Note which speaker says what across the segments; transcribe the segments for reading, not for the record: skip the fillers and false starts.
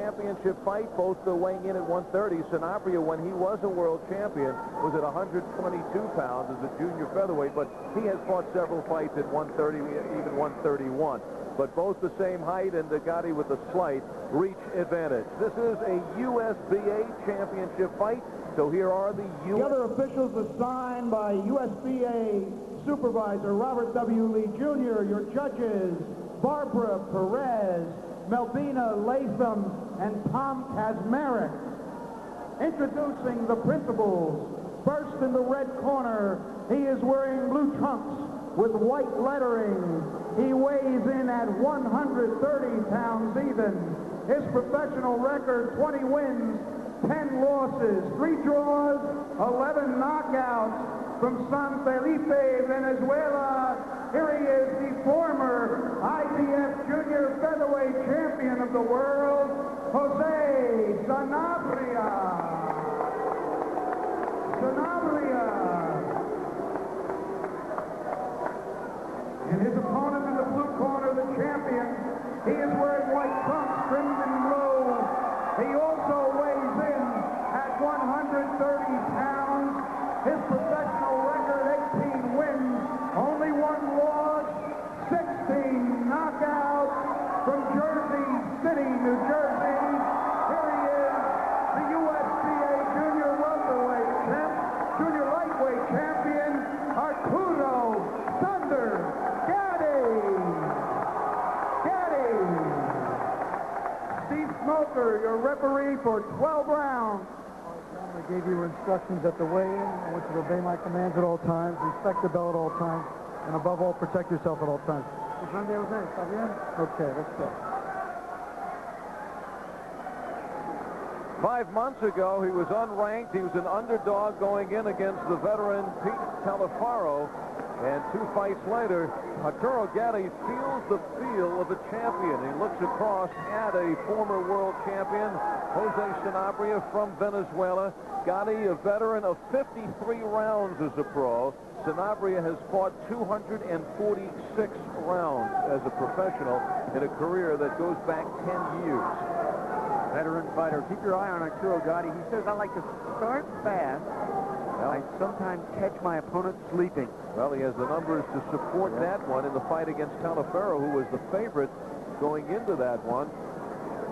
Speaker 1: championship fight, both weighing in at 130. Sanabria, when he was a world champion, was at 122 pounds as a junior featherweight, but he has fought several fights at 130, even 131. But both the same height, and Gatti with a slight reach advantage. This is a USBA championship fight, so here are the
Speaker 2: other officials assigned by USBA Supervisor Robert W. Lee Jr., your judges, Barbara Perez, Melvina Latham, and Tom Kazmarek. Introducing the principals. First in the red corner, he is wearing blue trunks with white lettering. He weighs in at 130 pounds even. His professional record, 20 wins, 10 losses, 3 draws, 11 knockouts. From San Felipe, Venezuela, here he is, the former IBF Junior Featherweight Champion of the world, Jose Sanabria. And his opponent in the blue corner, the champion, he is wearing white trunks trimmed in blue. He also weighs in at 130 pounds. His professional record, 18 wins, only 1 loss, 16 knockouts. From Jersey City, New Jersey, here he is, the USBA Junior Lightweight Champion, Arturo Gatti. Steve Smoker, your referee for 12 rounds.
Speaker 3: I gave you instructions at the weigh-in. I want you to obey my commands at all times, respect the bell at all times, and above all, protect yourself at all times. Okay, let's go.
Speaker 1: 5 months ago, he was unranked. He was an underdog going in against the veteran Pete Talifaro. And 2 fights later, Arturo Gatti feels the feel of a champion. He looks across at a former world champion, Jose Sanabria from Venezuela. Gatti, a veteran of 53 rounds as a pro. Sanabria has fought 246 rounds as a professional in a career that goes back 10 years.
Speaker 4: Veteran fighter. Keep your eye on Arturo Gatti. He says, I like to start fast. I sometimes catch my opponent sleeping.
Speaker 1: Well, he has the numbers to support that one in the fight against Talifaro, who was the favorite going into that one.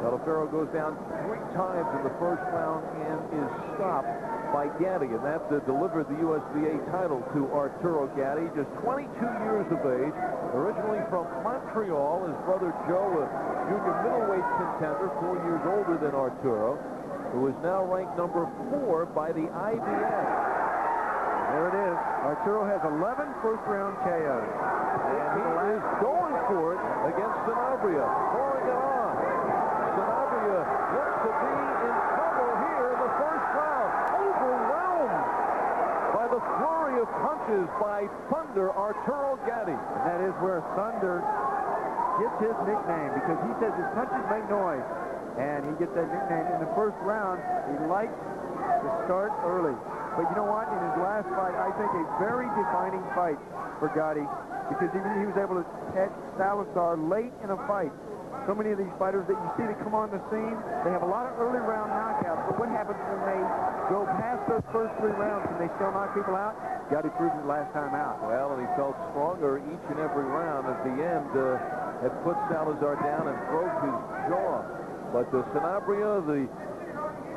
Speaker 1: Talifaro goes down 3 times in the first round and is stopped by Gatti, and that delivered the USBA title to Arturo Gatti, just 22 years of age, originally from Montreal. His brother Joe, a junior middleweight contender, 4 years older than Arturo, who is now ranked number 4 by the IBF.
Speaker 4: There it is. Arturo has 11 first-round KOs.
Speaker 1: And he is going for it against Sanabria, pouring it on. Sanabria looks to be in trouble here in the first round. Overwhelmed by the flurry of punches by Thunder Arturo Gatti.
Speaker 4: And that is where Thunder gets his nickname, because he says his punches make noise. And he gets that nickname in the first round. He likes to start early. But you know what? In his last fight, I think a very defining fight for Gatti, because he was able to catch Salazar late in a fight. So many of these fighters that you see that come on the scene, they have a lot of early round knockouts. But what happens when they go past those first 3 rounds and they still knock people out? Gatti proved it last time out.
Speaker 1: Well, and he felt stronger each and every round. At the end, had put Salazar down and broke his jaw. But Sanabria, the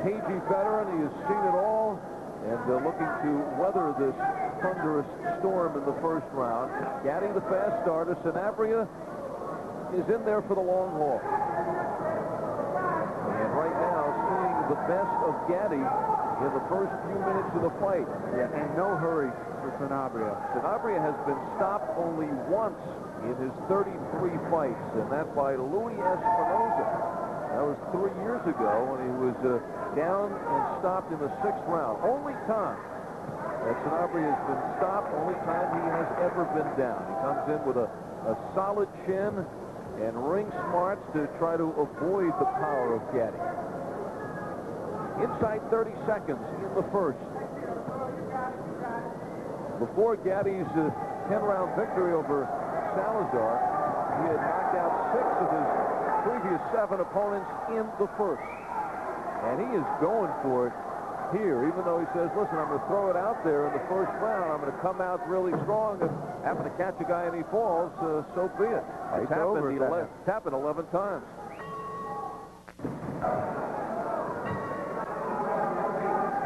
Speaker 1: cagey veteran, he has seen it all. And looking to weather this thunderous storm in the first round. Gatti, the fast starter. Sanabria is in there for the long haul. And right now, seeing the best of Gatti in the first few minutes of the fight.
Speaker 4: Yeah, and no hurry for Sanabria.
Speaker 1: Sanabria has been stopped only once in his 33 fights, and that by Louis Espinosa. That was 3 years ago when he was down and stopped in the 6th round. Only time that Sanabria has been stopped, only time he has ever been down. He comes in with a solid chin and ring smarts to try to avoid the power of Gatti. Inside 30 seconds in the first. Before Gatti's 10-round victory over Salazar, he had knocked out 6 of his previous 7 opponents in the first. And he is going for it here, even though he says, listen, I'm going to throw it out there in the first round. I'm going to come out really strong. If I happen to catch a guy and he falls, so be it. It's happened 11 times.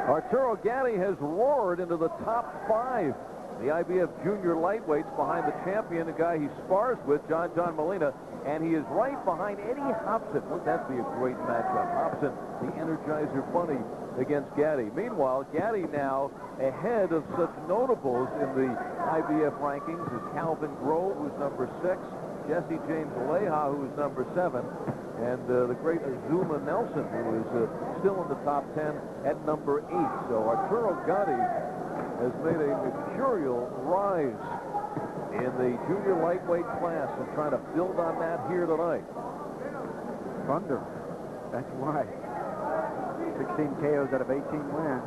Speaker 1: Arturo Gatti has roared into the top 5. The IBF junior lightweights behind the champion, the guy he spars with, John Molina, and he is right behind Eddie Hobson. Wouldn't that be a great matchup? Hobson, the Energizer Bunny, against Gatti. Meanwhile, Gatti now ahead of such notables in the IBF rankings as Calvin Grove, who's number 6, Jesse James Leija, who is number 7, and the great Azuma Nelson, who is still in the top 10 at number 8. So Arturo Gatti has made a mercurial rise in the junior lightweight class and trying to build on that here tonight.
Speaker 4: Thunder. That's why. 16 KOs out of 18 wins.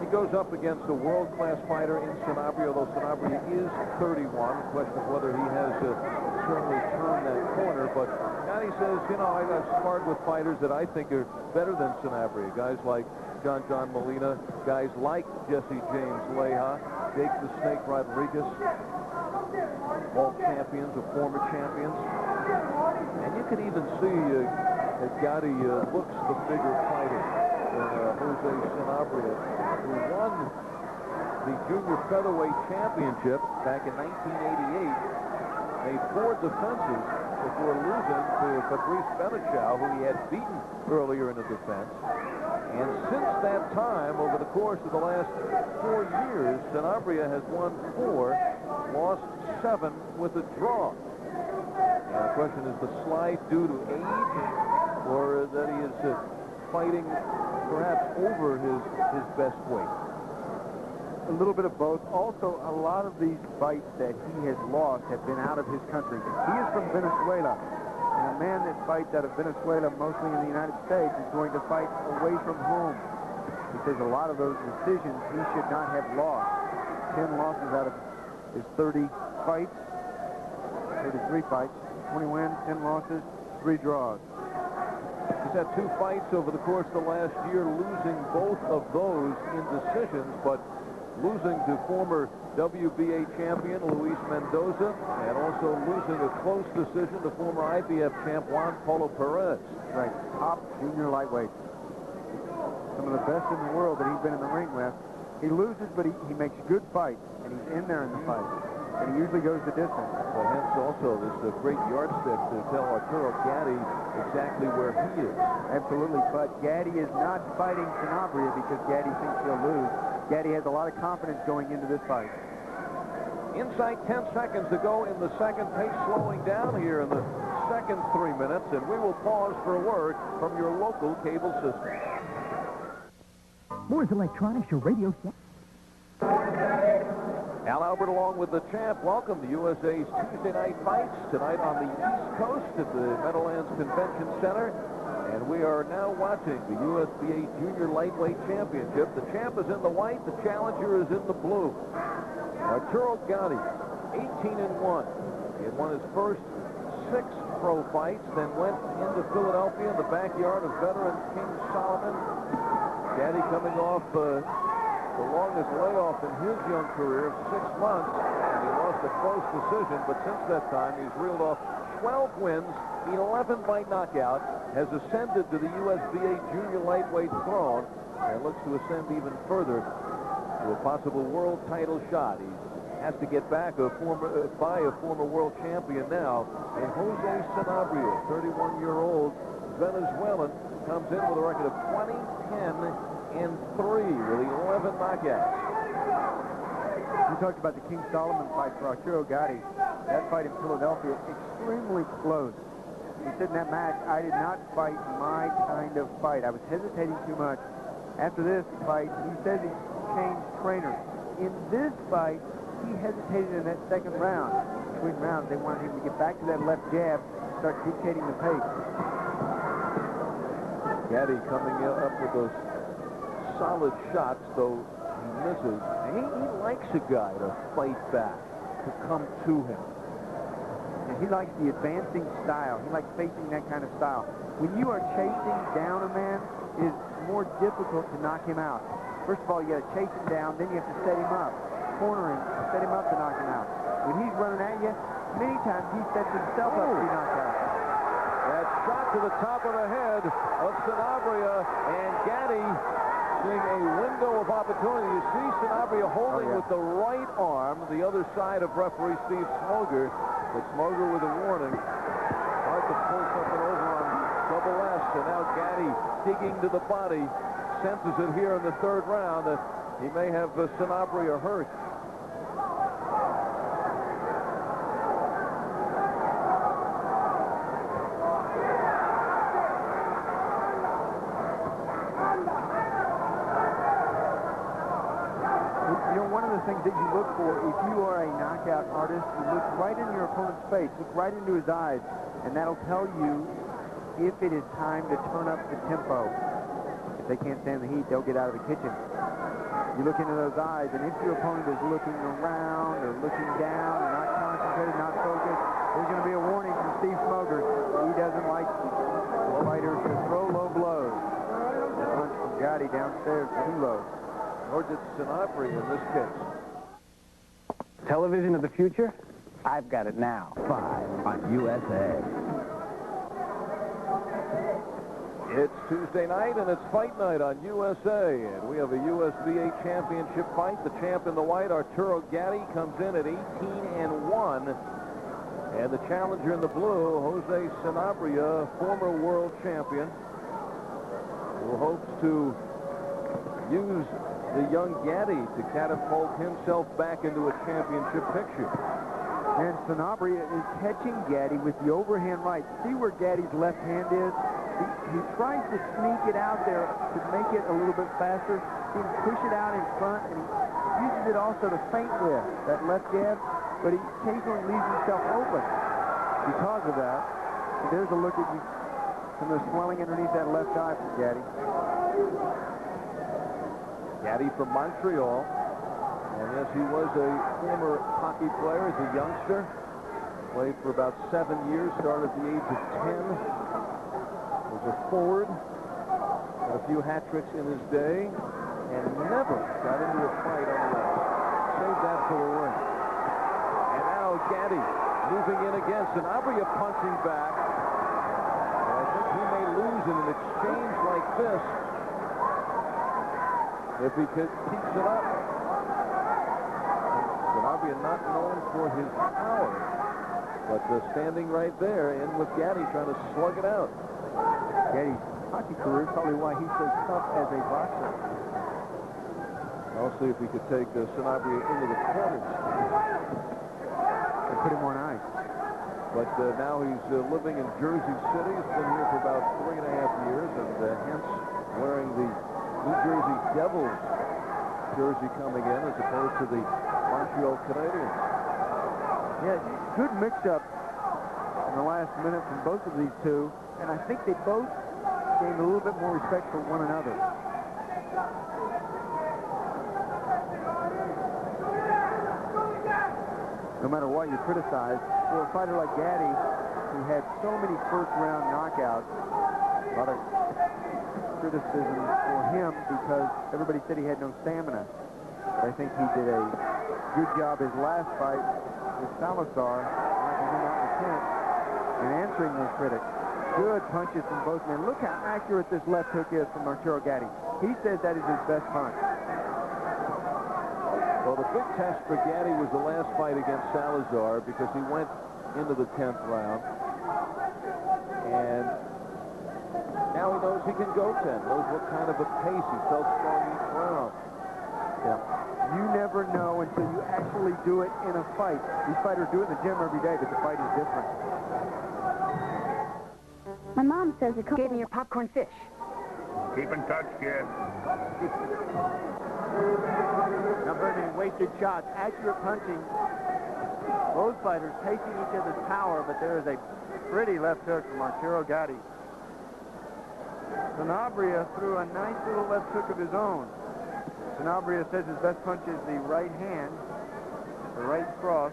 Speaker 1: He goes up against a world-class fighter in Sanabria, though Sanabria is 31. The question is whether he has certainly turned that corner. But Gatti says, you know, I've sparred with fighters that I think are better than Sanabria. Guys like John Molina, guys like Jesse James Leija, Jake the Snake Rodriguez, all champions or former champions. And you can even see that Gatti looks the bigger fighter than Jose Sanabria, who won the junior featherweight championship back in 1988, made 4 defenses before losing to Fabrice Benachau, who he had beaten earlier in the defense. And since that time, over the course of the last 4 years, Sanabria has won 4, lost 7 with a draw. And the question is, the slide due to age, or that he is fighting perhaps over his best weight?
Speaker 4: A little bit of both. Also, a lot of these fights that he has lost have been out of his country. He is from Venezuela. And a man that fights out of Venezuela, mostly in the United States, is going to fight away from home. He says a lot of those decisions he should not have lost. 10 losses out of his 30 fights, 33 fights, 20 wins, 10 losses, 3 draws.
Speaker 1: He's had 2 fights over the course of the last year, losing both of those in decisions, but losing to former WBA champion Luis Mendoza, and also losing a close decision to former IBF champ Juan Polo Perez.
Speaker 4: Right, top junior lightweight. Some of the best in the world that he's been in the ring with. He loses, but he makes good fights, and he's in there in the fight. And he usually goes the distance.
Speaker 1: So hence also this great yardstick to tell Arturo Gatti exactly where he is.
Speaker 4: Absolutely, but Gatti is not fighting Sanabria because Gatti thinks he'll lose. Gatti has a lot of confidence going into this fight.
Speaker 1: Inside 10 seconds to go in the second. Pace slowing down here in the second 3 minutes, and we will pause for a word from your local cable system.
Speaker 5: Moore's Electronics, your radio set.
Speaker 1: Al Albert along with the champ. Welcome to USA's Tuesday night fights tonight on the East Coast at the Meadowlands Convention Center. And we are now watching the USBA Junior Lightweight Championship. The champ is in the white, the challenger is in the blue. Arturo Gatti, 18-1. He had won his first 6 pro fights, then went into Philadelphia in the backyard of veteran King Solomon. Gatti coming off the longest layoff in his young career of 6 months, and he lost a close decision, but since that time he's reeled off 12 wins, 11 by knockout, has ascended to the USBA junior lightweight throne, and looks to ascend even further to a possible world title shot. He has to get back by a former world champion now, and Jose Sanabria, 31-year-old Venezuelan, comes in with a record of 20-10-3 with 11 knockouts.
Speaker 4: You talked about the King Solomon fight for Arturo Gatti. That fight in Philadelphia, extremely close. He said in that match, I did not fight my kind of fight. I was hesitating too much. After this fight, he says he changed trainers. In this fight, he hesitated in that second round. Between rounds, they wanted him to get back to that left jab, start dictating the pace.
Speaker 1: Gatti coming up with those solid shots, though he misses. And he likes a guy to fight back, to come to him.
Speaker 4: He likes the advancing style. He likes facing that kind of style. When you are chasing down a man, it is more difficult to knock him out. First of all, you got to chase him down, then you have to set him up, corner him, set him up to knock him out. When he's running at you, many times he sets himself up to be knocked out.
Speaker 1: That shot to the top of the head of Sanabria, and Gatti seeing a window of opportunity. You see Sanabria holding with the right arm the other side of referee Steve Smoger, but Smoger with a warning. Hard to pull something over on double S, and now Gatti digging to the body, senses it here in the third round that he may have Sanabria hurt.
Speaker 4: Things that you look for if you are a knockout artist, you look right in your opponent's face, look right into his eyes, and that'll tell you if it is time to turn up the tempo. If they can't stand the heat, they'll get out of the kitchen. You look into those eyes, and if your opponent is looking around or looking down or not concentrated, not focused, there's going to be a warning from Steve Smoger. He doesn't like the fighters to throw low blows. A punch from Gatti downstairs, too low.
Speaker 1: Nor did Sanabria in this case.
Speaker 5: Television of the future? I've got it now. 5 on USA.
Speaker 1: It's Tuesday night, and it's fight night on USA. And we have a USBA championship fight. The champ in the white, Arturo Gatti, comes in at 18-1. And the challenger in the blue, Jose Sanabria, former world champion, who hopes to use the young Gatti to catapult himself back into a championship picture.
Speaker 4: And Sanabria is catching Gatti with the overhand right. See where Gatti's left hand is? He tries to sneak it out there to make it a little bit faster. He can push it out in front, and he uses it also to feint with that left jab, but he occasionally leaves himself open because of that. And there's a look at you from the swelling underneath that left eye for Gatti.
Speaker 1: Gatti from Montreal, and yes, he was a former hockey player as a youngster. Played for about 7 years, started at the age of 10. Was a forward, had a few hat tricks in his day, and never got into a fight on the ice. Saved that for the win. And now Gatti moving in again. Sanabria punching back. And I think he may lose in an exchange like this if he keeps it up. Sanabria not known for his power, but standing right there in with Gatti trying to slug it out.
Speaker 4: Gatti's hockey career is probably why he's so tough as a boxer.
Speaker 1: I'll see if we could take Sanabria into the corners
Speaker 4: and put him on ice.
Speaker 1: But now he's living in Jersey City. He's been here for about 3.5 years, and hence wearing the New Jersey Devils jersey coming in as opposed to the Montreal Canadiens.
Speaker 4: Yeah, good mix-up in the last minute from both of these two, and I think they both gained a little bit more respect for one another. No matter what you criticize, for a fighter like Gatti, who had so many first-round knockouts, a lot of criticism for him because everybody said he had no stamina. But I think he did a good job his last fight with Salazar, knocking him out in the 10th, and answering those critics. Good punches from both men. Look how accurate this left hook is from Arturo Gatti. He says that is his best punch.
Speaker 1: Well, the big test for Gatti was the last fight against Salazar because he went into the 10th round. And now he knows he can go 10, knows what kind of a pace he felt strong each round.
Speaker 4: Yeah. You never know until you actually do it in a fight. These fighters do it in the gym every day, but the fight is different.
Speaker 6: My mom says a couple...
Speaker 7: Gave me your popcorn fish.
Speaker 8: Keep in touch, kid.
Speaker 4: Now, Bernie, wasted shots, accurate punching. Both fighters tasting each other's power, but there is a pretty left hook from Arturo Gatti. Sanabria threw a nice little left hook of his own. Sanabria says his best punch is the right hand, the right cross.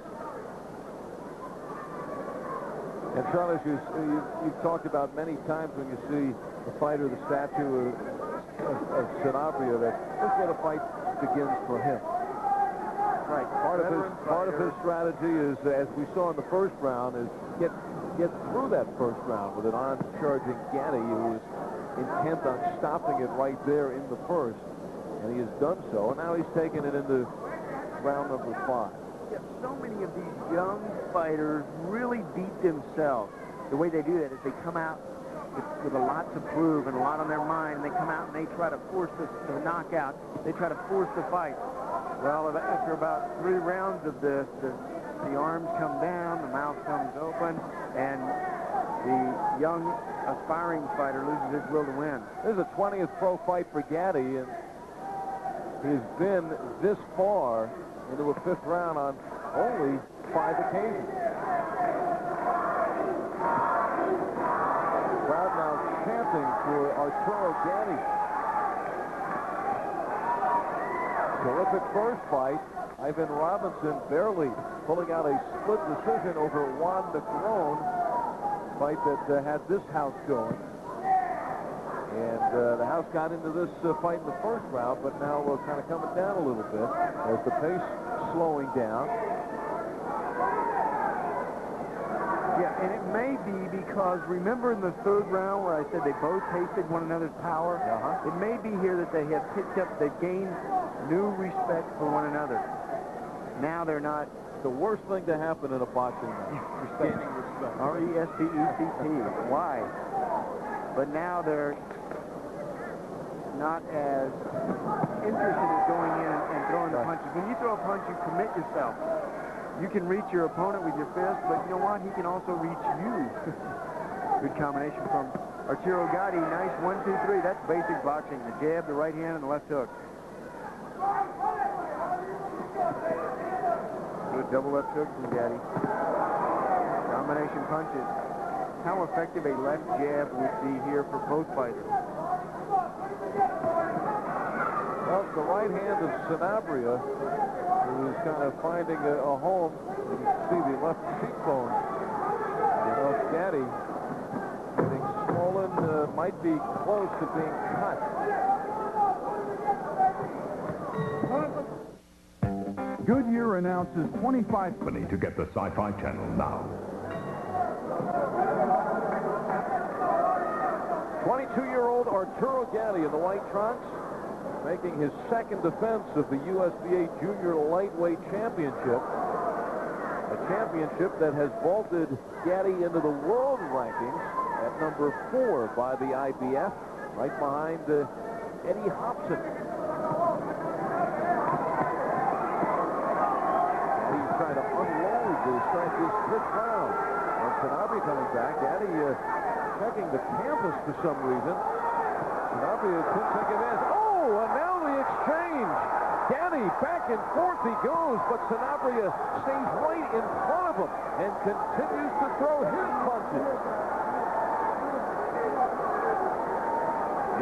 Speaker 1: And Charles, you've talked about many times when you see a fighter, the statue of Sanabria, that this is where the fight begins for him.
Speaker 4: Right.
Speaker 1: Part of his strategy is, as we saw in the first round, is get through that first round with an on-charging Gatti who is intent on stopping it right there in the first, and he has done so. And now he's taken it into round number 5.
Speaker 4: Yeah, so many of these young fighters really beat themselves. The way they do that is they come out with a lot to prove and a lot on their mind, and they come out and they try to force the knockout. They try to force the fight. Well, after about 3 rounds of this, the arms come down, the mouth comes open, and the young aspiring fighter loses his will to win.
Speaker 1: This is a 20th pro fight for Gatti, and he's been this far into a 5th round on only 5 occasions. Crowd now chanting for Arturo Gatti. Terrific first fight. Ivan Robinson barely pulling out a split decision over Juan Negron. Fight that had this house going. And the house got into this fight in the first round, but now we're kind of coming down a little bit as the pace slowing down.
Speaker 4: Yeah, and it may be because, remember in the 3rd round where I said they both tasted one another's power? It may be here that they have picked up, they've gained new respect for one another. Now they're not.
Speaker 1: The worst thing to happen in a boxing match. Gaining respect.
Speaker 4: R-E-S-P-E-C-T. Why? But now they're not as interested in going in and throwing the punches. When you throw a punch, you commit yourself. You can reach your opponent with your fist, but you know what? He can also reach you. Good combination from Arturo Gatti. Nice 1, 2, 3. That's basic boxing. The jab, the right hand, and the left hook. Good double left hook from Gatti. Combination punches. How effective a left jab would be here for both fighters.
Speaker 1: Well, the right hand of Sanabria, who is kind of finding a home. You can see the left cheekbone of Gatti getting swollen, might be close to being cut.
Speaker 7: Goodyear announces 25 money to get the Sci-Fi Channel now.
Speaker 1: 22-year-old Arturo Gatti in the white trunks, making his 2nd defense of the USBA Junior Lightweight Championship. A championship that has vaulted Gatti into the world rankings at number 4 by the IBF, right behind Eddie Hobson. He's trying to unload to start this 5th round. And Sanabria coming back. Gatti checking the canvas for some reason. Sanabria couldn't take advantage. Oh, and now the exchange. Gatti back and forth he goes, but Sanabria stays right in front of him and continues to throw his punches.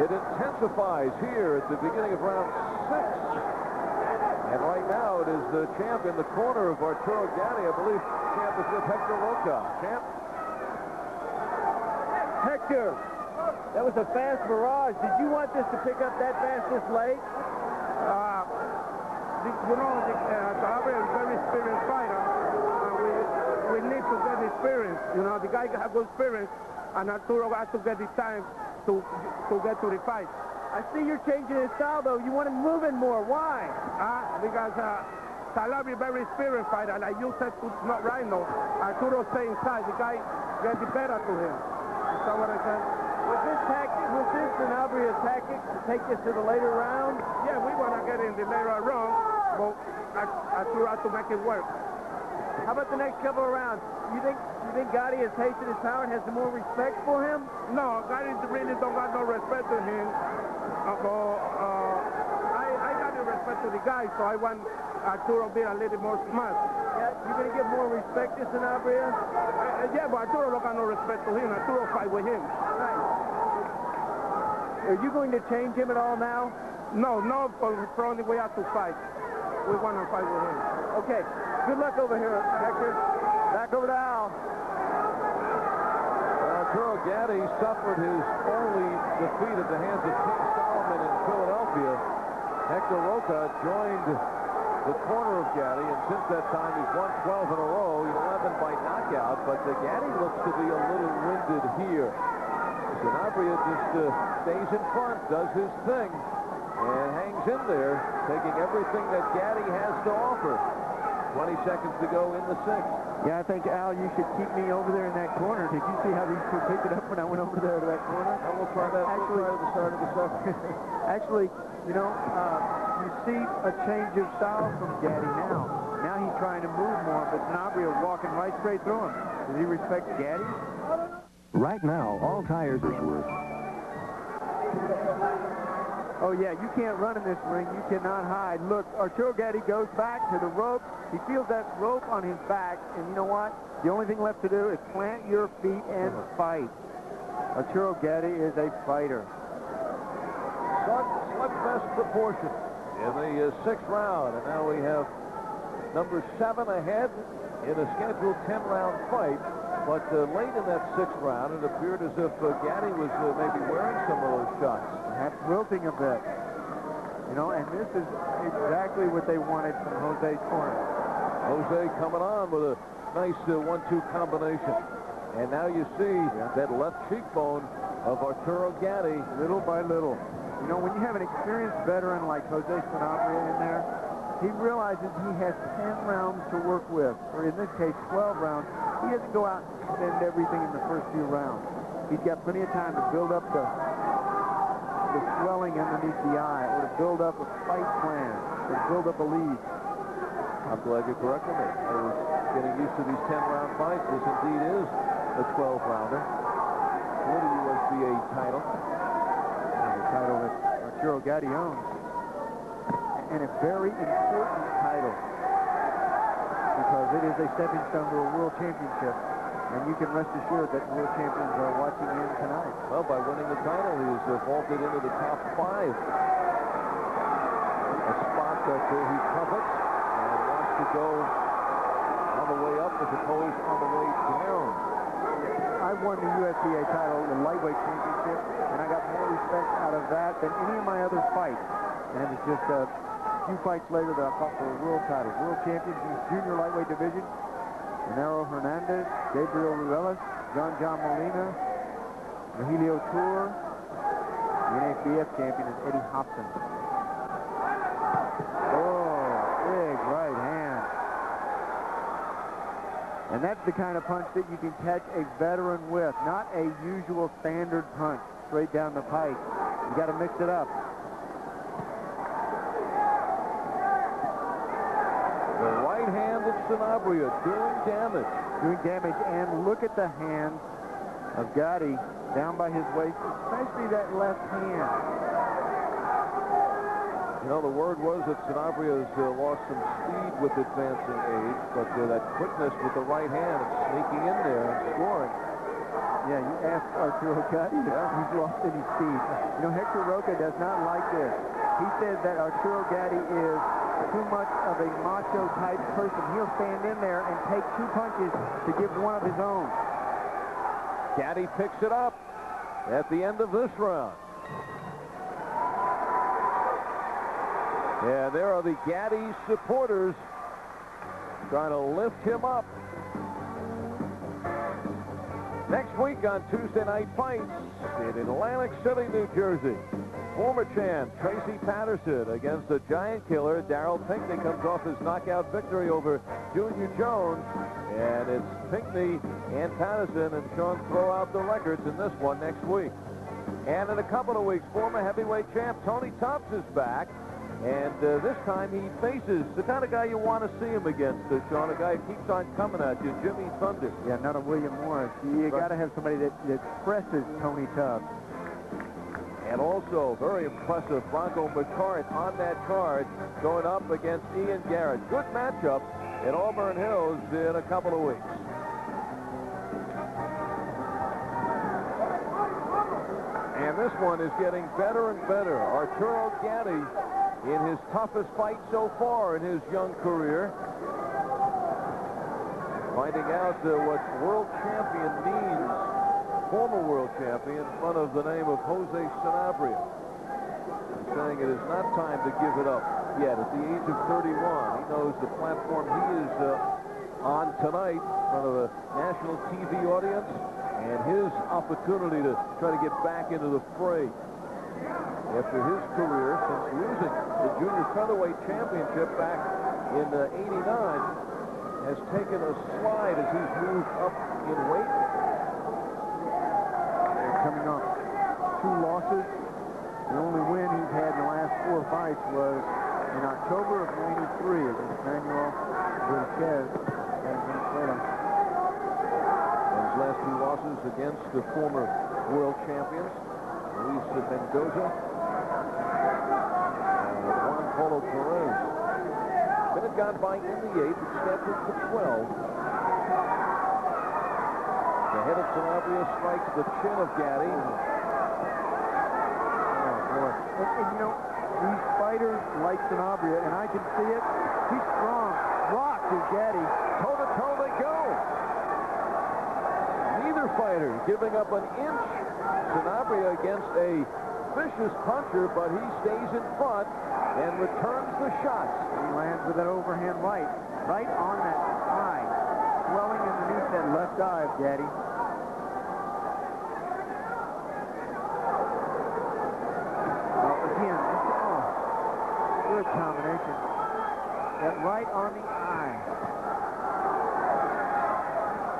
Speaker 1: It intensifies here at the beginning of round 6. And right now it is the champ in the corner of Arturo Gatti. I believe champ is with Hector Roca. Champ?
Speaker 4: Hector, that was a fast barrage. Did you want this to pick up that fast this late?
Speaker 9: Arturo is a very experienced fighter. We need to get experience. You know, the guy has good experience, and Arturo has to get the time to get to the fight.
Speaker 4: I see you're changing his style, though. You want him moving more. Why?
Speaker 9: Because Sanabria is a very experienced fighter, and I use that to not right now. Arturo stay inside. The guy gets better to him. Is that what I said?
Speaker 4: Was this Sanabria's tactic to take this to the later round?
Speaker 9: Yeah, we want to get in the later round, but Arturo has to make it work.
Speaker 4: How about the next couple of rounds? You think Gatti has tasted his power and has some more respect for him?
Speaker 9: No, Gatti really don't got no respect to him. I got the respect to the guy, so I want Arturo to be a little more smart.
Speaker 4: Yeah, you're going to give more respect to Sanabria?
Speaker 9: Yeah, but Arturo don't got no respect to him. Arturo fight with him.
Speaker 4: Right. Are you going to change him at all now?
Speaker 9: No, probably we have to fight. We want to fight with him.
Speaker 4: Okay. Good luck over here, Hector. Back over to Al.
Speaker 1: Arturo Gatti suffered his only defeat at the hands of King Solomon in Philadelphia. Hector Roca joined the corner of Gatti, and since that time he's won 12 in a row, 11 by knockout, but Gatti looks to be a little winded here. Sanabria just stays in front, does his thing, and hangs in there, taking everything that Gatti has to offer. 20 seconds to go in the sixth.
Speaker 4: Yeah, I think, Al, you should keep me over there in that corner. Did you see how these two picked it up when I went over there to that corner?
Speaker 1: And we'll try that actually, at the start of the seventh.
Speaker 4: Actually, you know, you see a change of style from Gatti now. Now he's trying to move more, but Sanabria walking right straight through him. Does he respect Gatti?
Speaker 7: Right now, all tires are worth.
Speaker 4: Oh, yeah, you can't run in this ring. You cannot hide. Look, Arturo Gatti goes back to the rope. He feels that rope on his back, and you know what? The only thing left to do is plant your feet and fight. Arturo Gatti is a fighter.
Speaker 1: Slugfest proportion in the sixth round, and now we have number 7 ahead in a scheduled 10-round fight. But late in that sixth round, it appeared as if Gatti was maybe wearing some of those shots.
Speaker 4: Perhaps wilting a bit. You know, and this is exactly what they wanted from Jose's corner.
Speaker 1: Jose coming on with a nice 1-2 combination. And now you see that left cheekbone of Arturo Gatti.
Speaker 4: Little by little. You know, when you have an experienced veteran like Jose Sanabria in there, he realizes he has 10 rounds to work with, or in this case, 12 rounds. He doesn't go out and spend everything in the first few rounds. He's got plenty of time to build up the swelling underneath the eye, or to build up a fight plan, to build up a lead.
Speaker 1: I'm glad you corrected me. I was getting used to these 10-round fights. This indeed is a 12-rounder. For the USBA title.
Speaker 4: The title that Arturo Gatti owns. And a very important title, because it is a stepping stone to a world championship, and you can rest assured that world champions are watching in tonight.
Speaker 1: Well, by winning the title, he has vaulted into the top 5. A spot that he covets and wants to go on the way up as opposed on the way down.
Speaker 4: I won the USBA title, the lightweight championship, and I got more respect out of that than any of my other fights. And it was just a few fights later that I fought for a world title. World champions in the junior lightweight division. Genaro Hernandez, Gabriel Ruelas, John Molina, Rogelio Tour. The NABF champion is Eddie Hobson. Oh, big right hand. And that's the kind of punch that you can catch a veteran with, not a usual standard punch straight down the pike. You got to mix it up.
Speaker 1: The right hand of Sanabria doing damage.
Speaker 4: Doing damage, and look at the hand of Gatti down by his waist, especially that left hand.
Speaker 1: You know, the word was that Sanabria has lost some speed with advancing age, but that quickness with the right hand and sneaking in there and scoring.
Speaker 4: Yeah, you asked Arturo Gatti if he's lost any speed. You know, Hector Roca does not like this. He says that Arturo Gatti is too much of a macho type person. He'll stand in there and take 2 punches to give one of his own.
Speaker 1: Gatti picks it up at the end of this round. Yeah, there are the Gatti supporters trying to lift him up. Next week on Tuesday Night Fights in Atlantic City, New Jersey, former champ Tracy Patterson against the giant killer Darryl Pinckney comes off his knockout victory over Junior Jones. And it's Pinckney and Patterson, and Sean throw out the records in this one next week. And in a couple of weeks, former heavyweight champ Tony Tubbs is back. And this time he faces the kind of guy you want to see him against, Sean, a guy who keeps on coming at you, Jimmy Thunder.
Speaker 4: Yeah, not a William Morris. You got to have somebody that presses Tony Tubbs.
Speaker 1: And also, very impressive, Bronco McCart on that card going up against Ian Garrett. Good matchup in Auburn Hills in a couple of weeks. And this one is getting better and better. Arturo Gatti in his toughest fight so far in his young career. Finding out what world champion means former world champion, in front of the name of Jose Sanabria. He's saying it is not time to give it up yet. At the age of 31, he knows the platform he is on tonight in front of a national TV audience and his opportunity to try to get back into the fray after his career, since losing the junior featherweight championship back in '89, has taken a slide as he's moved up in weight.
Speaker 4: And coming off 2 losses. The only win he's had in the last 4 fights was in October of '93 against Manuel Vázquez in Venezuela.
Speaker 1: And his last 2 losses against the former world champions, Luis Mendoza and Juan Polo Perez. Minute gone by in the 8th. It's scheduled for 12. The head of Sanabria strikes the chin of Gatti.
Speaker 4: And you know, these fighters like Sanabria, and I can see it, he's strong. Rocked is Gatti.
Speaker 1: Toe-to-toe they go. Neither fighter giving up an inch. Sanabria against a vicious puncher, but he stays in front and returns the shots.
Speaker 4: He lands with an overhand right on that eye. Swelling underneath that left eye of Gatti. Good combination. That right on the eye.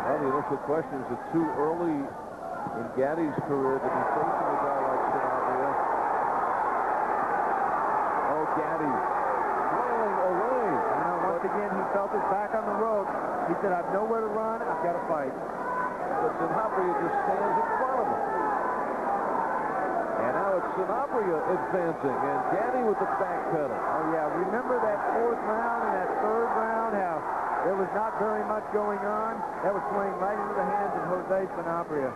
Speaker 1: Well, the initial question is it too early in Gatti's career to be facing a guy like Sanabria? Oh, Gatti flailing away.
Speaker 4: Once again, he felt his back on the rope. He said, I've nowhere to run. I've got to fight.
Speaker 1: But Sanabria just stands in front of him. And now it's Sanabria advancing, and Gatti with the back pedal.
Speaker 4: Oh, yeah. Remember that 4th round and that 3rd round, how there was not very much going on? That was playing right into the hands of Jose Sanabria.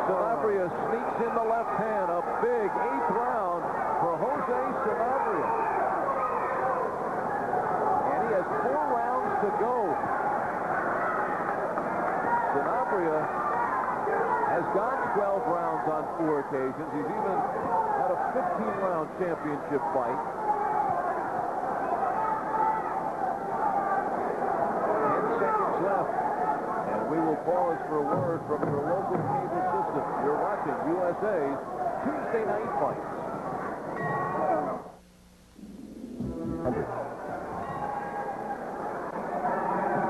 Speaker 1: Sanabria sneaks in the left hand. A big 8th round for Jose Sanabria. And he has 4 rounds to go. Sanabria has gone 12 rounds on 4 occasions. He's even had a 15-round championship fight. 10 seconds left. And we will pause for a word from your local cable system. You're watching USA's Tuesday Night Fights.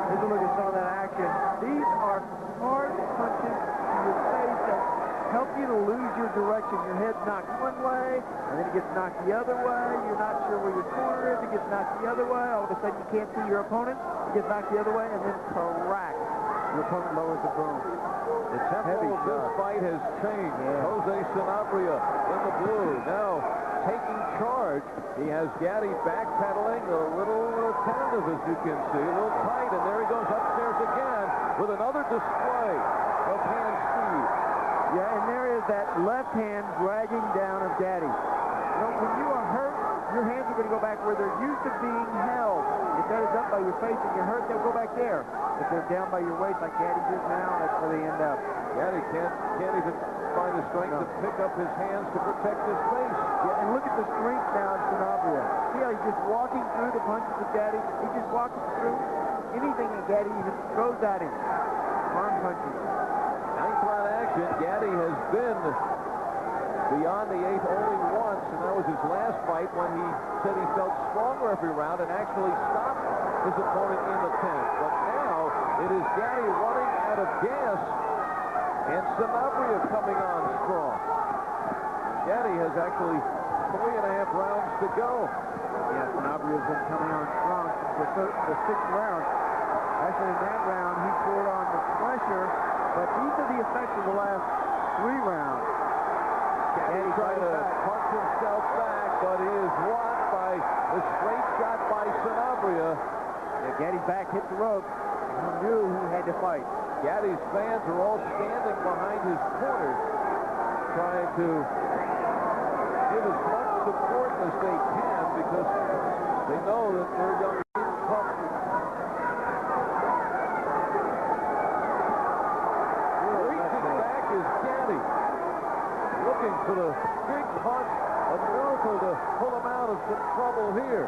Speaker 4: Here's a look at some of that action. These are hard punches to your face that help you to lose your direction. Your head's knocked one way, and then it gets knocked the other way. You're not sure where your corner is. It gets knocked the other way. All of a sudden, you can't see your opponent. It gets knocked the other way, and then crack. Your opponent lowers the boom.
Speaker 1: The tempo of this fight has changed. Jose Sanabria in the blue. Now taking charge. He has Gatti backpedaling, a little tentative, as you can see, a little tight, and there he goes upstairs again with another display of hand speed.
Speaker 4: Yeah, and there is that left hand dragging down of Gatti. You know, when you are hurt, your hands are going to go back where they're used to being held. If that is up by your face and you're hurt, they'll go back there. If they're down by your waist like Gatti is now, that's where they end up.
Speaker 1: Gatti can't even find the strength to pick up his hands to protect his face.
Speaker 4: Yeah, and look at the strength now of Sanabria. See how he's just walking through the punches of Gatti? He's just walking through anything that Gatti even throws at him. Arm punches.
Speaker 1: 9th round action. Gatti has been beyond the 8th only once, and that was his last fight when he said he felt stronger every round and actually stopped his opponent in the 10th. But now it is Gatti running out of gas, and Sanabria coming on strong. Gatti has actually 3.5 rounds to go.
Speaker 4: Yeah, Sanabria's been coming on strong since the 6th round. Actually, in that round, he poured on the pressure, but these are the effects of the last 3 rounds.
Speaker 1: Gatti trying to punch himself back, but he is blocked by the straight shot by Sanabria.
Speaker 4: Yeah, Gatti's back hit the rope, and he knew he had to fight.
Speaker 1: Gatti's fans are all standing behind his corner, trying to give as much support as they can because they know that their young puppy reaches back with a big punch, a miracle to pull him out of some trouble here.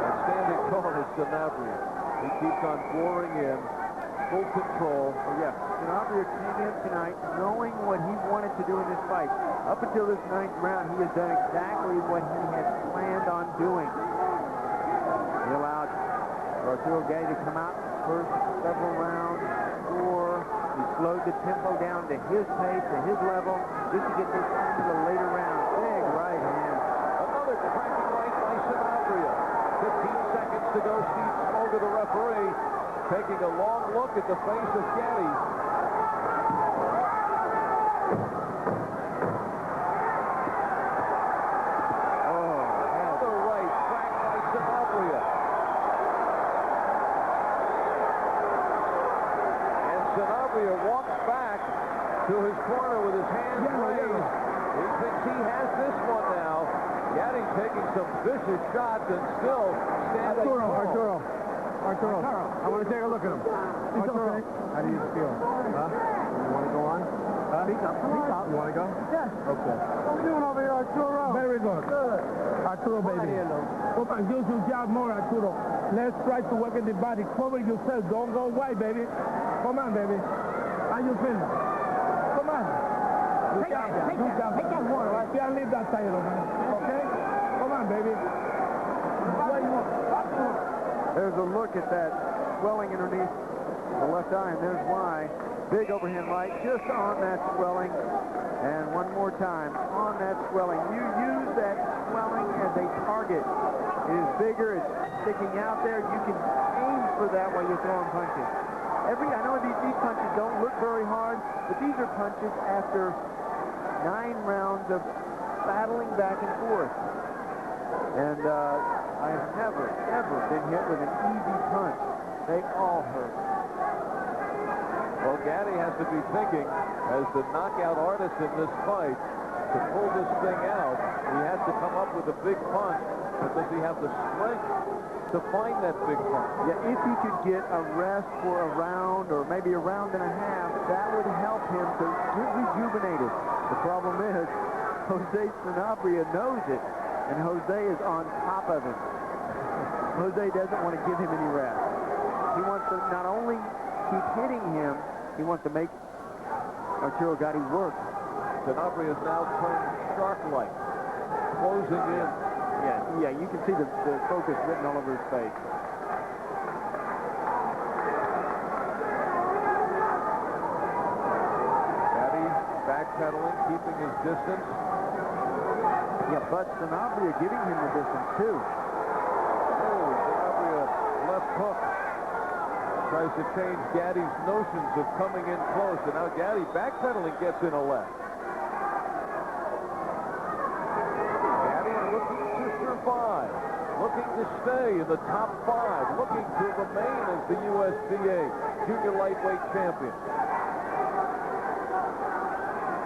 Speaker 1: And standing tall is Sanabria. He keeps on pouring in, full control.
Speaker 4: Oh, yeah. Sanabria came in tonight knowing what he wanted to do in this fight. Up until this 9th round, he has done exactly what he had planned on doing. He allowed Артуро Гатти to come out in the first several rounds, score. He slowed the tempo down to his pace, to his level, just to get this into the later rounds. Big right hand.
Speaker 1: Another cracking right by Sanabria. 15 seconds to go. Steve Smoger, the referee, taking a long look at the face of Gatti. Another right cracked by Sanabria. And Sanabria walks back to his corner with his hands raised. He thinks he has this one now. Gatti taking some vicious shots and still standing tall.
Speaker 3: Arturo, I want to take a look at him. Arturo, how do you feel? Huh? You want to go on? Speak up. You want to go? Yes. Okay. What are you doing over here, Arturo? Very good. Good. Arturo, baby.
Speaker 9: Come on, use your job more, Arturo. Let's try to work in the body. Cover yourself. Don't go wide, baby. Come on, baby. How you feeling? Come on. Take that water. I can't leave that side, man. Okay? Come on, baby. What do you want?
Speaker 4: There's a look at that swelling underneath the left eye, and there's why. Big overhand right, just on that swelling. And one more time, on that swelling. You use that swelling as a target. It is bigger, it's sticking out there. You can aim for that while you're throwing punches. I know these punches don't look very hard, but these are punches after 9 rounds of battling back and forth. And I have never, ever been hit with an easy punch. They all hurt.
Speaker 1: Well, Gatti has to be thinking, as the knockout artist in this fight, to pull this thing out, he has to come up with a big punch. But does he have the strength to find that big punch?
Speaker 4: Yeah, if he could get a rest for a round or maybe a round and a half, that would help him to get rejuvenated. The problem is, Jose Sanabria knows it, and Jose is on top of him. Jose doesn't want to give him any rest. He wants to not only keep hitting him, he wants to make Артуро Гатти work.
Speaker 1: Sanabria is now turned shark-like, closing in.
Speaker 4: Yeah, you can see the focus written all over his face.
Speaker 1: Gatti backpedaling, keeping his distance.
Speaker 4: Yeah, but Sanabria giving him the distance, too.
Speaker 1: Oh, Sanabria left hook. Tries to change Gatti's notions of coming in close. And now Gatti backpedaling gets in a left. Gatti looking to survive. Looking to stay in the top 5. Looking to remain as the USBA junior lightweight champion.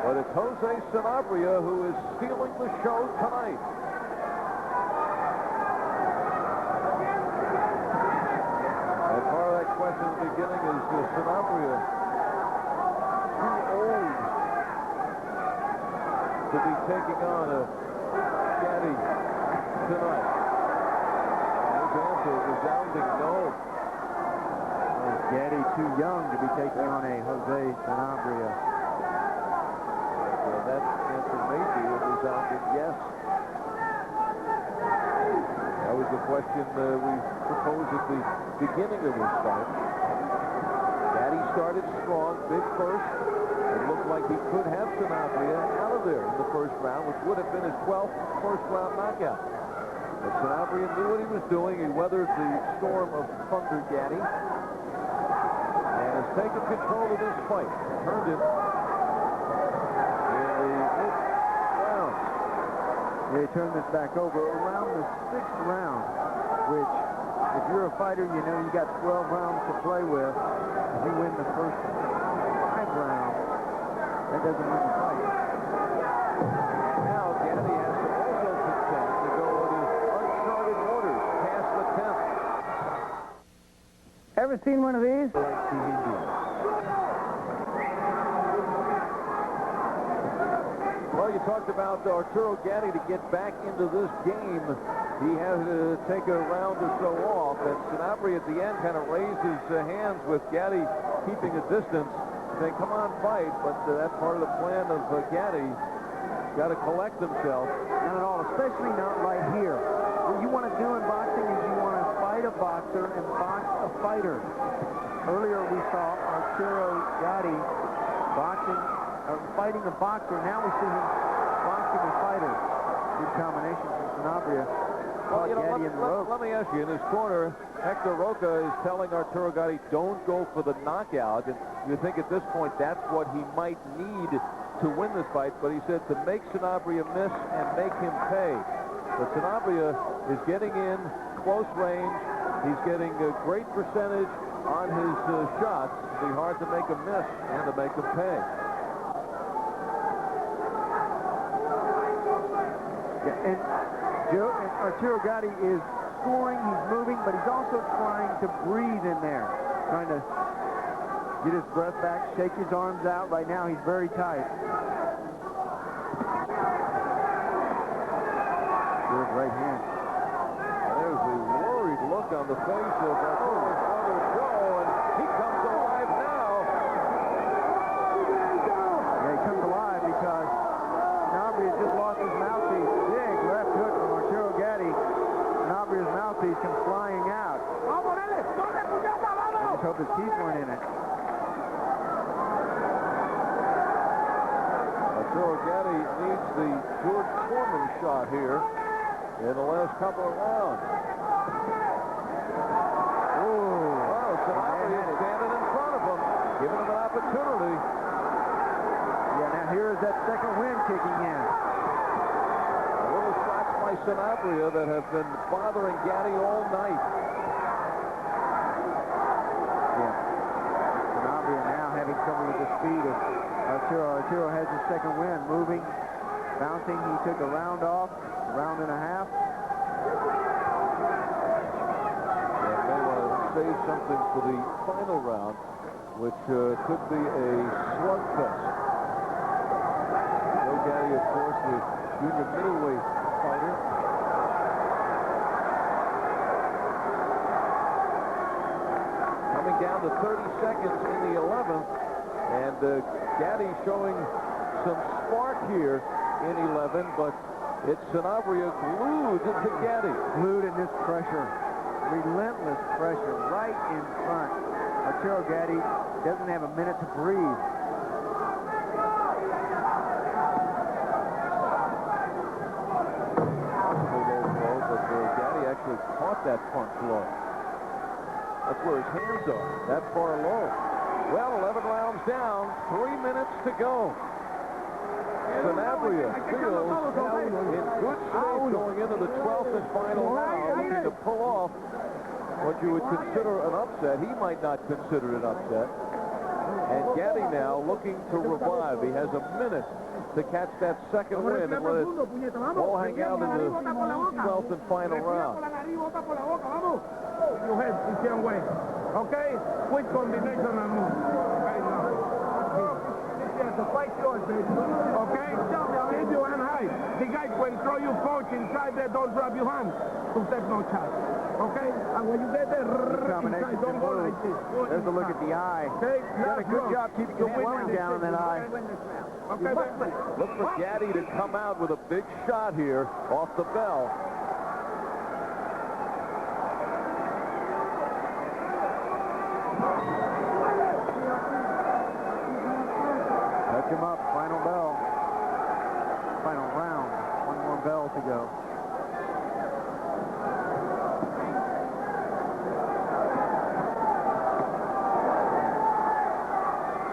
Speaker 1: But it's Jose Sanabria who is stealing the show tonight. And part of that question at the beginning is Sanabria too old to be taking on a Gatti tonight? And his answer, resounding no.
Speaker 4: Is Gatti too young to be taking on a Jose Sanabria?
Speaker 1: That answer may be a resounding yes. That was the question we proposed at the beginning of this fight. Gatti started strong, big first. It looked like he could have Sanabria out of there in the first round, which would have been his 12th first-round knockout. But Sanabria knew what he was doing. He weathered the storm of Thunder Gatti and has taken control of this fight. Turned him.
Speaker 4: They turn this back over around the 6th round, which, if you're a fighter, you know you got 12 rounds to play with. If you win the first 5 rounds, that doesn't win the fight.
Speaker 1: Now Gatti has to also contend to go into uncharted waters past the 10th.
Speaker 5: Ever seen one of these?
Speaker 1: Well, you talked about Arturo Gatti to get back into this game. He had to take a round or so off, and Sanabria at the end kind of raised his hands with Gatti keeping a distance, saying, come on, fight, but that's part of the plan of Gatti. Got to collect himself.
Speaker 4: Not at all, especially not right here. What you want to do in boxing is you want to fight a boxer and box a fighter. Earlier we saw Arturo Gatti fighting a boxer. Now we see him boxing a fighter. Good combination from Sanabria.
Speaker 1: Well, let me ask you, in his corner, Hector Roca is telling Arturo Gatti, don't go for the knockout. And you think at this point that's what he might need to win this fight, but he said to make Sanabria miss and make him pay. But Sanabria is getting in close range. He's getting a great percentage on his shots. It'll be hard to make him miss and to make him pay.
Speaker 4: Yeah, and Arturo Gatti is scoring, he's moving, but he's also trying to breathe in there. Trying to get his breath back, shake his arms out. Right now, he's very tight. Good right hand.
Speaker 1: There's a worried look on the face of Arturo's brother Joe, and he comes alive now.
Speaker 4: Yeah, he comes alive because Sanabria just lost his mouthpiece. Big left hook from Arturo Gatti. Sanabria's mouthpiece comes flying out. I just hope his teeth weren't in it.
Speaker 1: Arturo Gatti needs the George Foreman shot here in the last couple of rounds. Well, Sanabria is standing in front of him, giving him an opportunity.
Speaker 4: Yeah, now here is that second wind kicking in.
Speaker 1: Little shots by Sanabria that have been bothering Gatti all night.
Speaker 4: Yeah. Sanabria now having trouble with the speed of Arturo. Arturo has his second wind, moving, bouncing. He took a round off, a round and a half.
Speaker 1: And they want to save something for the final round, which could be a slugfest. Joe Gatti, of course, the junior middleweight fighter. Coming down to 30 seconds in the 11th, and Gatti showing some spark here in 11, but it's Sanabria glued to Gatti.
Speaker 4: Glued in this pressure. Relentless pressure right in front. Arturo Gatti doesn't have a minute to breathe.
Speaker 1: But Gatti actually caught that punch low. That's where his hands are, that far low. Well, 11 rounds down, 3 minutes to go. Sanabria feels in good shape going into the 12th and final round, looking to pull off what you would consider an upset. He might not consider it an upset. And Gatti now looking to revive. He has a minute to catch that second win and let it all hang out in the 12th and final round.
Speaker 9: Your head the same way. Okay? Quick combination and move. Okay, now. The fight's yours, baby. Okay? Keep your hand high. The guy when throw you punch inside there, don't drop your hand to take no chance. Okay? And when you get there, inside, don't go like this.
Speaker 4: There's a look at the eye.
Speaker 9: Okay?
Speaker 4: Done a good job keeping the swelling down in that eye.
Speaker 9: Okay,
Speaker 1: Look for Gatti to come out with a big shot here off the bell.
Speaker 4: Touch him up. Final bell. Final round. One more bell to go.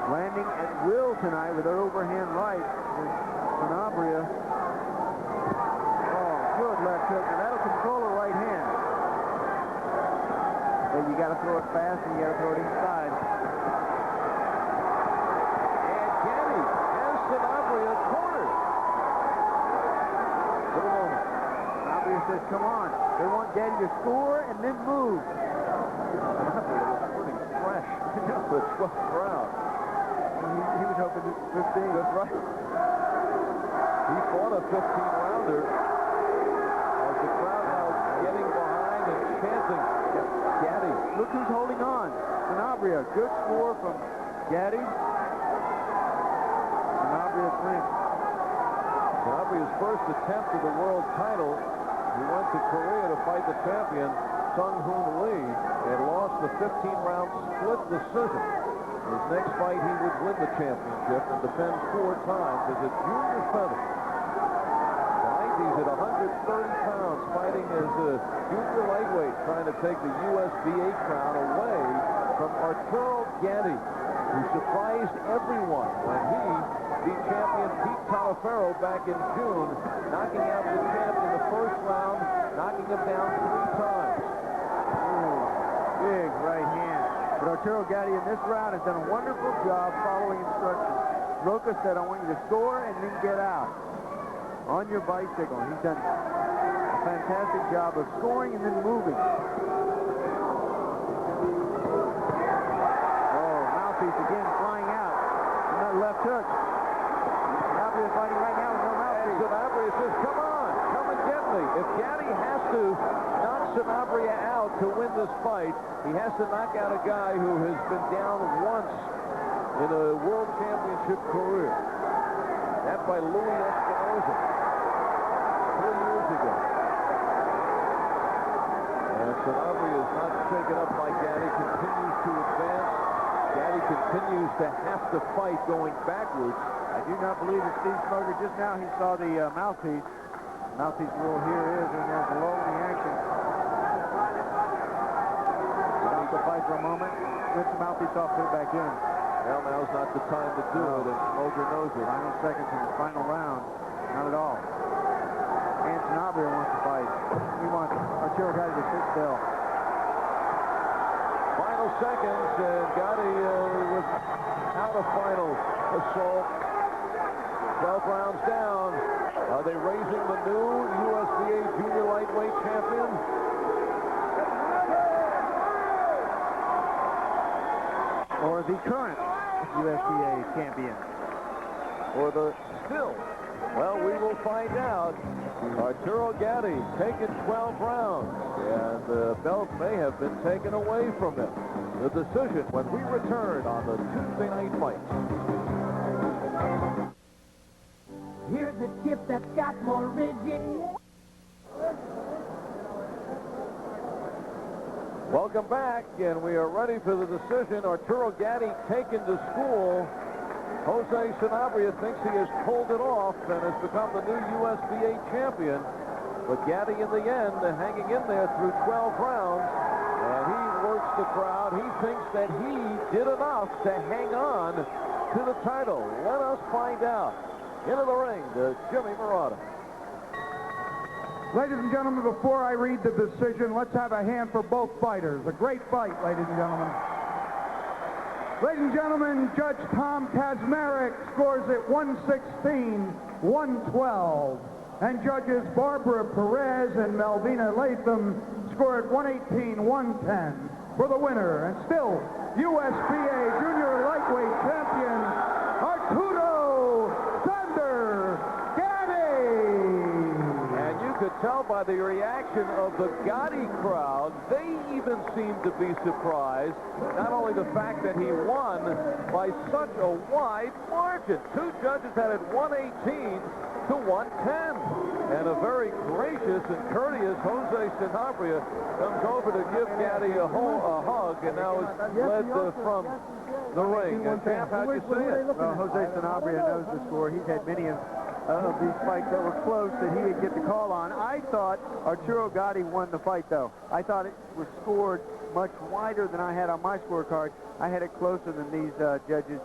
Speaker 4: Landing at will tonight with her overhand right. Sanabria. Oh, good left hook. Now that'll control her right hand. But you got to throw it fast and you got to throw it inside.
Speaker 1: And Gatti has Sanabria cornered. For the moment.
Speaker 4: Sanabria says, come on. They want Gatti to score and then move.
Speaker 1: Sanabria was pretty fresh for the 12th round.
Speaker 4: He was hoping this thing.
Speaker 1: That's right. He a 15-rounder. As the crowd now getting behind and chanting, Gatti.
Speaker 4: Look who's holding on. Sanabria. Good score from Gatti. Sanabria wins.
Speaker 1: Sanabria's first attempt at the world title. He went to Korea to fight the champion, Sung-Hoon Lee, and lost the 15-round split decision. His next fight, he would win the championship and defend 4 times as a junior feather. Tonight, he's at 130 pounds, fighting as a junior lightweight, trying to take the USBA crown away from Arturo Gatti, who surprised everyone when he beat champion Pete Talifero back in June, knocking out the champ in the first round, knocking him down 3 times.
Speaker 4: Ooh, big right hand. But Arturo Gatti in this round has done a wonderful job following instructions. Roca said, I want you to score and then get out on your bicycle. He's done a fantastic job of scoring and then moving. Oh, mouthpiece again flying out. And that left hook. Sanabria is fighting right now with no mouthpiece.
Speaker 1: Sanabria says, come on, come and get me. If Gatti has to knock Sanabria out to win this fight, he has to knock out a guy who has been down once in a world championship career. That by Louis Espinosa 3 years ago. And Sanabria is not shaken up by Gatti, continues to advance. Gatti continues to have to fight going backwards.
Speaker 4: I do not believe that Steve Smoker, just now he saw the mouthpiece. Mouthpiece rule here is, and there's a low in the action. Stops the fight for a moment, switch the mouthpiece off, put it back in.
Speaker 1: Well, now's not the time to do it, and Smoker knows it.
Speaker 4: Final seconds in the final round. Not at all. And Sanabria wants to fight. He wants Arturo Gatti to sit still.
Speaker 1: Final seconds, and Gatti was out of final assault. 12 rounds down. Are they raising the new USBA junior lightweight champion?
Speaker 4: Or the current USBA champion?
Speaker 1: Or the still? Well, we will find out. Arturo Gatti taken 12 rounds, and the belt may have been taken away from him. The decision when we return on the Tuesday Night Fights.
Speaker 10: Here's a chip that's got more rigid.
Speaker 1: Welcome back, and we are ready for the decision. Arturo Gatti taken to school. Jose Sanabria thinks he has pulled it off and has become the new USBA champion. But Gatti, in the end, hanging in there through 12 rounds, and he works the crowd. He thinks that he did enough to hang on to the title. Let us find out. Into the ring to Jimmy Murata.
Speaker 2: Ladies and gentlemen, before I read the decision, let's have a hand for both fighters. A great fight, ladies and gentlemen. Ladies and gentlemen, Judge Tom Kazmarek scores it 116-112. And judges Barbara Perez and Melvina Latham score it 118-110 for the winner. And still, USBA Junior Lightweight Champion, Arturo Gatti.
Speaker 1: And you could tell by the reaction of the Gatti crowd, they even seemed to be surprised. Not only the fact that he won by such a wide margin. 2 judges had it 118-110. And a very gracious and courteous Jose Sanabria comes over to give Gatti a hug, and now is led from the ring. And Champ, how'd you see it?
Speaker 4: Well, Jose Sanabria knows the score. He's had many of these fights that were close that he would get the call on. I thought Arturo Gatti won the fight, though. I thought it was scored much wider than I had on my scorecard. I had it closer than these judges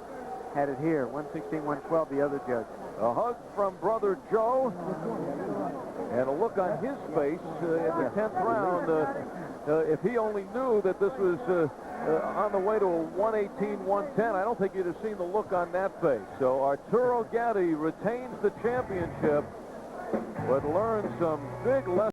Speaker 4: had it here. 116-112, the other judge.
Speaker 1: A hug from Brother Joe, and a look on his face in the 10th round. If he only knew that this was on the way to a 118-110, I don't think you'd have seen the look on that face. So Arturo Gatti retains the championship, but learns some big lessons.